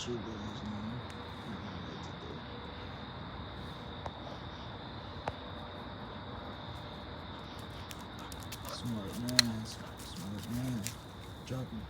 you guys know what I'm about to do. Smart man, smart man. Drop him.